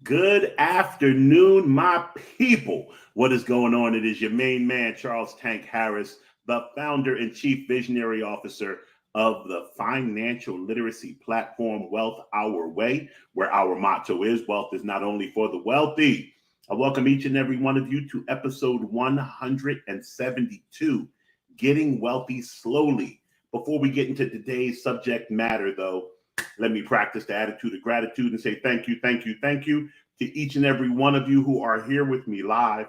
Good afternoon, my people. What is going on? It is your main man, Charles Tank Harris, the founder and chief visionary officer of the financial literacy platform Wealth Our Way, where our motto is wealth is not only for the wealthy. I welcome each and every one of you to episode 172, Getting Wealthy Slowly. Before we get into today's subject matter, though, let me practice the attitude of gratitude and say thank you, thank you, thank you to each and every one of you who are here with me live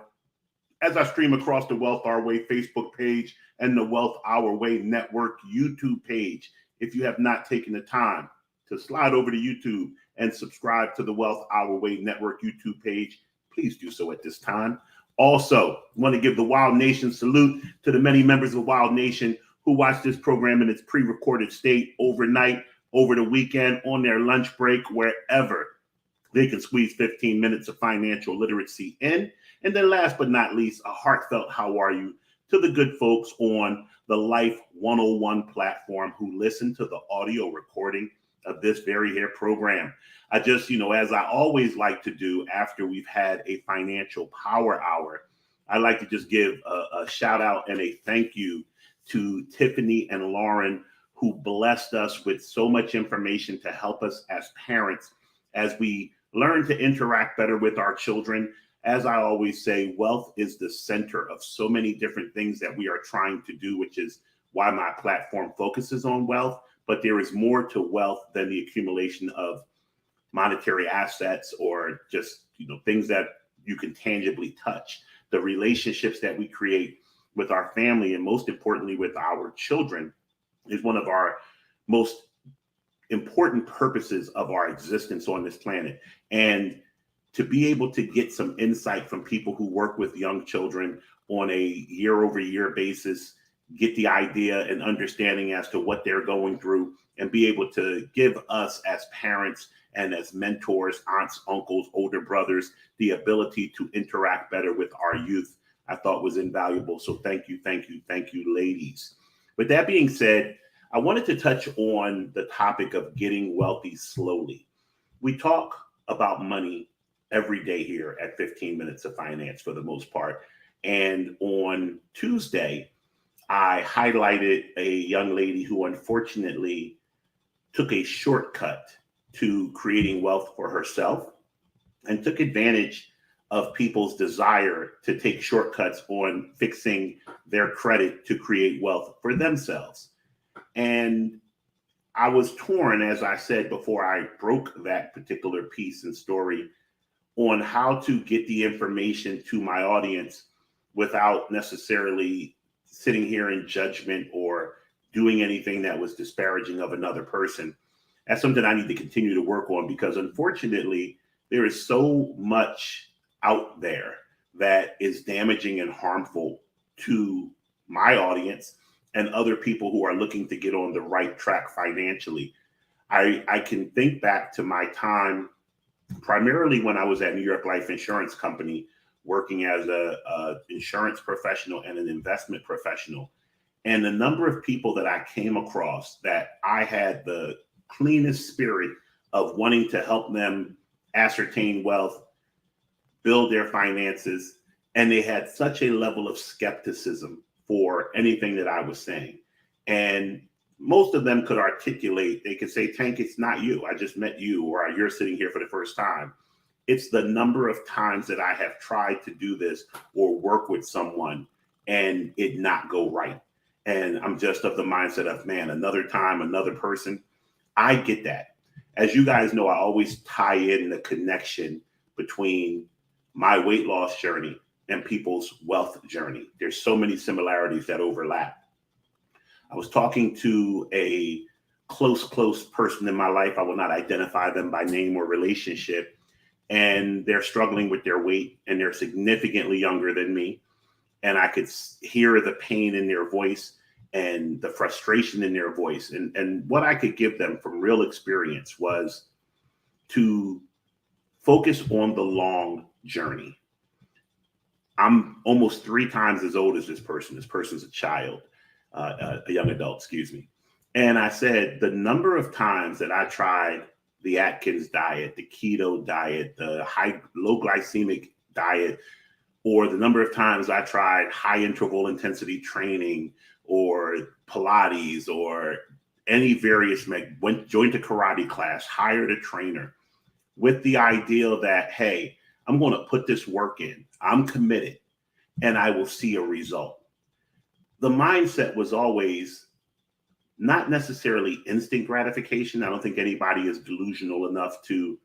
as I stream across the Wealth Our Way Facebook page and the Wealth Our Way Network YouTube page. If you have not taken the time to slide over to YouTube and subscribe to the Wealth Our Way Network YouTube page, please do so at this time. Also, I want to give the Wild Nation salute to the many members of Wild Nation who watch this program in its pre-recorded state overnight, over the weekend, on their lunch break, wherever they can squeeze 15 minutes of financial literacy in. And then last but not least, a heartfelt how are you to the good folks on the Life 101 platform who listen to the audio recording of this very here program. I just, as I always like to do after we've had a financial power hour, I like to just give a shout out and a thank you to Tiffany and Lauren, who blessed us with so much information to help us as parents as we learn to interact better with our children. As I always say, wealth is the center of so many different things that we are trying to do, which is why my platform focuses on wealth. But there is more to wealth than the accumulation of monetary assets or just, things that you can tangibly touch. The relationships that we create with our family and most importantly with our children is one of our most important purposes of our existence on this planet. And to be able to get some insight from people who work with young children on a year over year basis, get the idea and understanding as to what they're going through, and be able to give us as parents and as mentors, aunts, uncles, older brothers, the ability to interact better with our youth, I thought was invaluable. So thank you, thank you, thank you, ladies. With that being said, I wanted to touch on the topic of getting wealthy slowly. We talk about money every day here at 15 Minutes of Finance for the most part. And on Tuesday, I highlighted a young lady who unfortunately took a shortcut to creating wealth for herself and took advantage of people's desire to take shortcuts on fixing their credit to create wealth for themselves. And I was torn, as I said before I broke that particular piece and story, on how to get the information to my audience without necessarily sitting here in judgment or doing anything that was disparaging of another person. That's something I need to continue to work on because unfortunately, there is so much out there that is damaging and harmful to my audience and other people who are looking to get on the right track financially. I can think back to my time, primarily when I was at New York Life Insurance Company, working as a insurance professional and an investment professional. And the number of people that I came across that I had the cleanest spirit of wanting to help them ascertain wealth, build their finances, and they had such a level of skepticism for anything that I was saying. And most of them could articulate, they could say, Tank, it's not you. I just met you, or you're sitting here for the first time. It's the number of times that I have tried to do this or work with someone and it not go right. And I'm just of the mindset of, man, another time, another person. I get that. As you guys know, I always tie in the connection between my weight loss journey and people's wealth journey. There's so many similarities that overlap. I was talking to a close person in my life. I will not identify them by name or relationship. And they're struggling with their weight and they're significantly younger than me. And I could hear the pain in their voice and the frustration in their voice. And what I could give them from real experience was to focus on the long journey. I'm almost 3 times as old as this person. This person's a child, a young adult, excuse me. And I said, the number of times that I tried the Atkins diet, the keto diet, the low glycemic diet, or the number of times I tried high interval intensity training or Pilates or any various, joined a karate class, hired a trainer with the idea that, hey, I'm going to put this work in, I'm committed, and I will see a result. The mindset was always not necessarily instant gratification. I don't think anybody is delusional enough to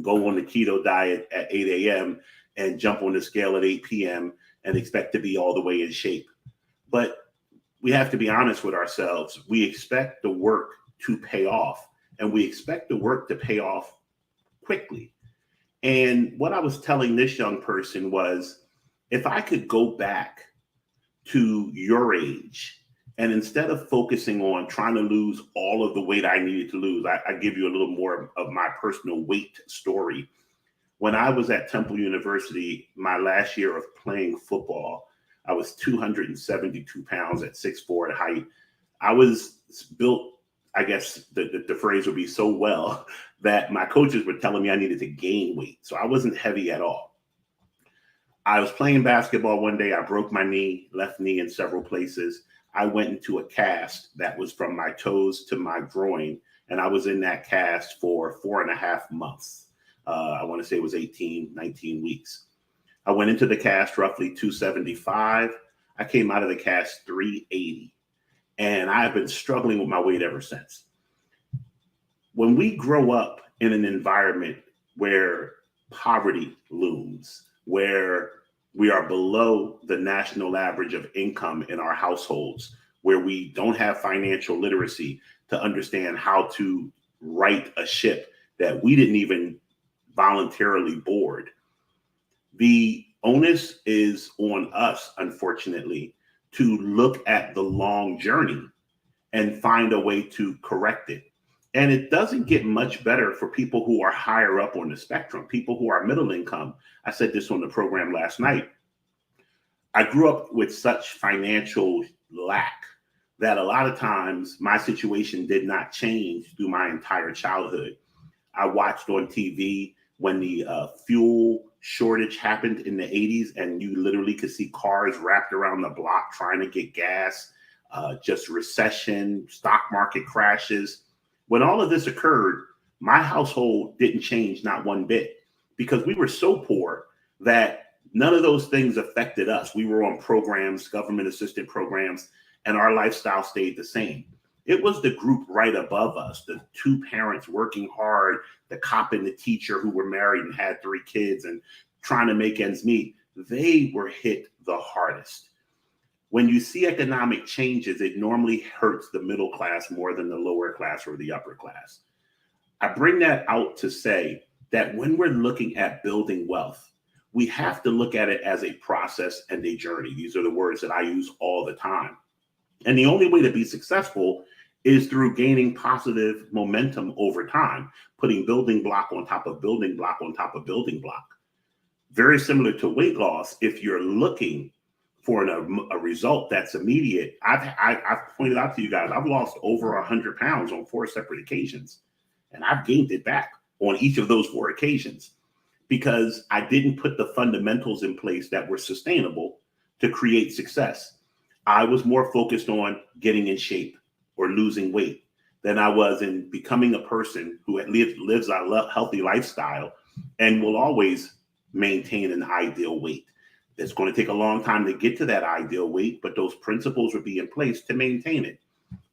go on the keto diet at 8 a.m. and jump on the scale at 8 p.m. and expect to be all the way in shape. But we have to be honest with ourselves. We expect the work to pay off, and we expect the work to pay off quickly. And what I was telling this young person was, if I could go back to your age, and instead of focusing on trying to lose all of the weight I needed to lose, I give you a little more of my personal weight story. When I was at Temple University, my last year of playing football, I was 272 pounds at 6'4" at height. I was built, I guess the phrase would be, so well that my coaches were telling me I needed to gain weight. So I wasn't heavy at all. I was playing basketball one day. I broke my knee, left knee in several places. I went into a cast that was from my toes to my groin, and I was in that cast for 4.5 months. I want to say it was 18, 19 weeks. I went into the cast roughly 275. I came out of the cast 380. And I've been struggling with my weight ever since. When we grow up in an environment where poverty looms, where we are below the national average of income in our households, where we don't have financial literacy to understand how to right a ship that we didn't even voluntarily board, the onus is on us, unfortunately, to look at the long journey and find a way to correct it. And it doesn't get much better for people who are higher up on the spectrum, people who are middle income. I said this on the program last night. I grew up with such financial lack that a lot of times my situation did not change through my entire childhood. I watched on TV when the fuel shortage happened in the 80s, and you literally could see cars wrapped around the block trying to get gas, just recession, stock market crashes. When all of this occurred, my household didn't change not one bit, because we were so poor that none of those things affected us. We were on programs, government assisted programs, and our lifestyle stayed the same. It was the group right above us, the two parents working hard, the cop and the teacher who were married and had 3 kids and trying to make ends meet. They were hit the hardest. When you see economic changes, it normally hurts the middle class more than the lower class or the upper class. I bring that out to say that when we're looking at building wealth, we have to look at it as a process and a journey. These are the words that I use all the time. And the only way to be successful is through gaining positive momentum over time, putting building block on top of building block on top of building block. Very similar to weight loss, if you're looking for a result that's immediate, I've pointed out to you guys, I've lost over 100 pounds on 4 separate occasions, and I've gained it back on each of those 4 occasions because I didn't put the fundamentals in place that were sustainable to create success. I was more focused on getting in shape or losing weight than I was in becoming a person who lives a healthy lifestyle and will always maintain an ideal weight. It's going to take a long time to get to that ideal weight, but those principles will be in place to maintain it.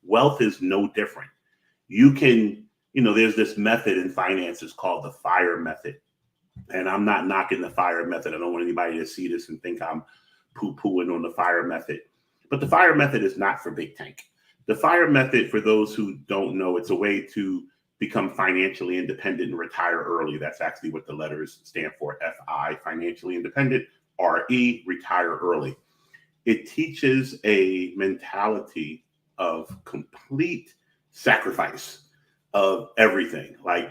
Wealth is no different. You can, there's this method in finance, it's called the FIRE method. And I'm not knocking the FIRE method. I don't want anybody to see this and think I'm poo-pooing on the FIRE method. But the FIRE method is not for big tank. The FIRE method, for those who don't know, it's a way to become financially independent and retire early. That's actually what the letters stand for. FI, financially independent. RE, retire early. It teaches a mentality of complete sacrifice of everything. Like,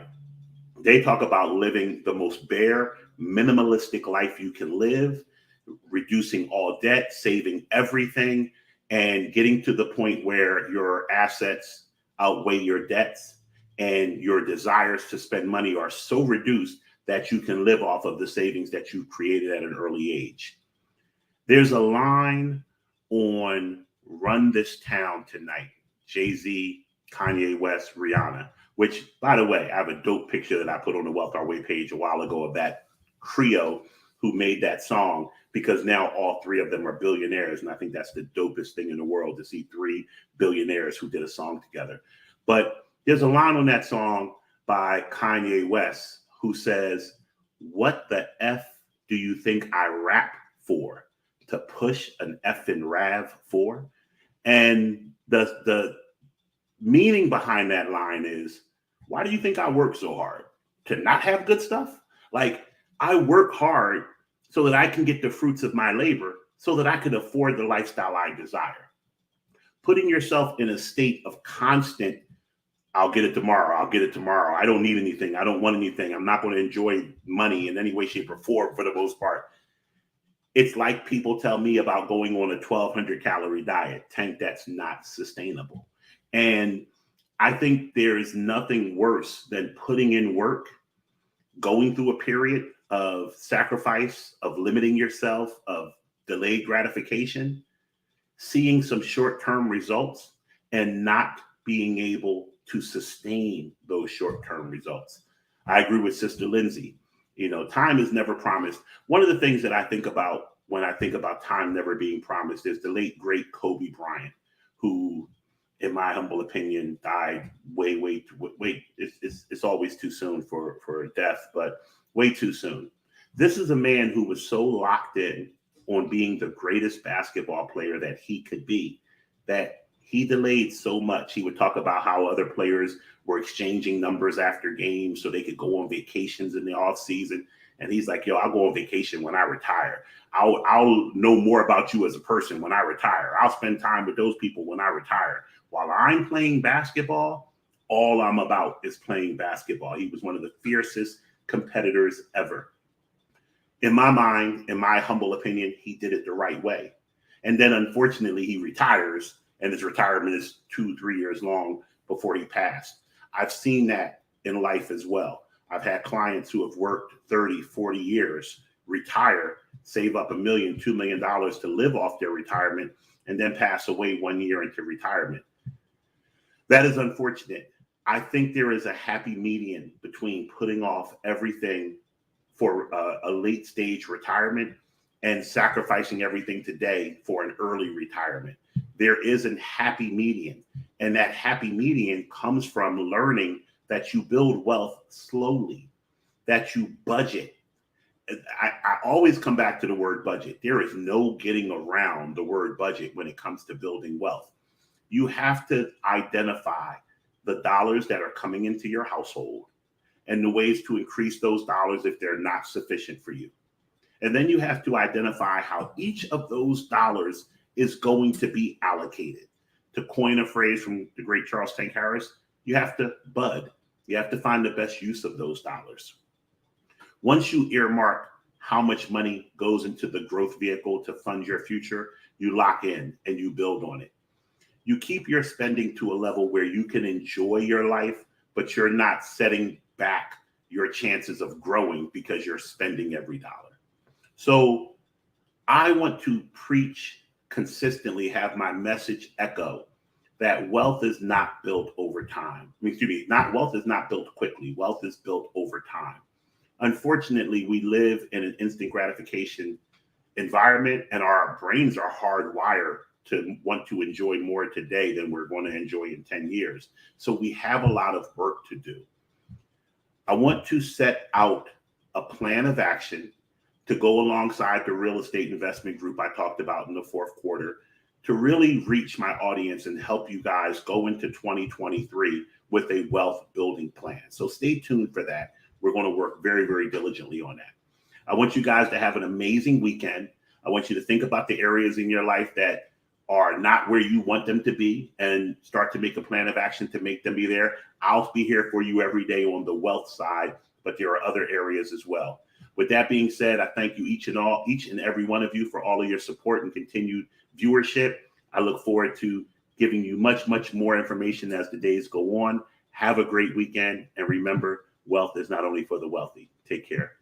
they talk about living the most bare, minimalistic life you can live, reducing all debt, saving everything, and getting to the point where your assets outweigh your debts. and your desires to spend money are so reduced that you can live off of the savings that you created at an early age. There's a line on Run This Town Tonight, Jay-Z, Kanye West, Rihanna, which, by the way, I have a dope picture that I put on the Wealth Our Way page a while ago of that trio who made that song, because now all three of them are billionaires. And I think that's the dopest thing in the world, to see three billionaires who did a song together. But there's a line on that song by Kanye West who says, "What the F do you think I rap for? To push an effing RAV4?" And the meaning behind that line is, why do you think I work so hard? To not have good stuff? Like, I work hard so that I can get the fruits of my labor, so that I can afford the lifestyle I desire. Putting yourself in a state of constant, I'll get it tomorrow, I'll get it tomorrow, I don't need anything, I don't want anything, I'm not going to enjoy money in any way, shape, or form for the most part. It's like people tell me about going on a 1,200 calorie diet. Tank, that's not sustainable. And I think there is nothing worse than putting in work, going through a period of sacrifice, of limiting yourself, of delayed gratification, seeing some short-term results and not being able to sustain those short-term results. I agree with Sister Lindsay. You know, time is never promised. One of the things that I think about when I think about time never being promised is the late, great Kobe Bryant, who, in my humble opinion, died way. It's always too soon for death, but way too soon. This is a man who was so locked in on being the greatest basketball player that he could be, that he delayed so much. He would talk about how other players were exchanging numbers after games so they could go on vacations in the off season. And he's like, yo, I'll go on vacation when I retire. I'll know more about you as a person when I retire. I'll spend time with those people when I retire. While I'm playing basketball, all I'm about is playing basketball. He was one of the fiercest competitors ever. In my mind, in my humble opinion, he did it the right way. And then unfortunately, he retires, and his retirement is 2-3 years long before he passed. I've seen that in life as well. I've had clients who have worked 30, 40 years, retire, save up $1 million, $2 million to live off their retirement, and then pass away 1 year into retirement. That is unfortunate. I think there is a happy median between putting off everything for a late stage retirement and sacrificing everything today for an early retirement. There is a happy median, and that happy median comes from learning that you build wealth slowly, that you budget. I always come back to the word budget. There is no getting around the word budget when it comes to building wealth. You have to identify the dollars that are coming into your household and the ways to increase those dollars if they're not sufficient for you. And then you have to identify how each of those dollars is going to be allocated. To coin a phrase from the great Charles Tank Harris, you have to bud. You have to find the best use of those dollars. Once you earmark how much money goes into the growth vehicle to fund your future, you lock in and you build on it. You keep your spending to a level where you can enjoy your life, but you're not setting back your chances of growing because you're spending every dollar. So I want to preach consistently, have my message echo that wealth is not built over time. Wealth is not built quickly. Wealth is built over time. Unfortunately, we live in an instant gratification environment, and our brains are hardwired to want to enjoy more today than we're going to enjoy in 10 years. So we have a lot of work to do. I want to set out a plan of action to go alongside the real estate investment group I talked about in the fourth quarter to really reach my audience and help you guys go into 2023 with a wealth building plan. So stay tuned for that. We're going to work very, very diligently on that. I want you guys to have an amazing weekend. I want you to think about the areas in your life that are not where you want them to be and start to make a plan of action to make them be there. I'll be here for you every day on the wealth side, but there are other areas as well. With that being said, I thank you each and every one of you for all of your support and continued viewership. I look forward to giving you much, much more information as the days go on. Have a great weekend. And remember, wealth is not only for the wealthy. Take care.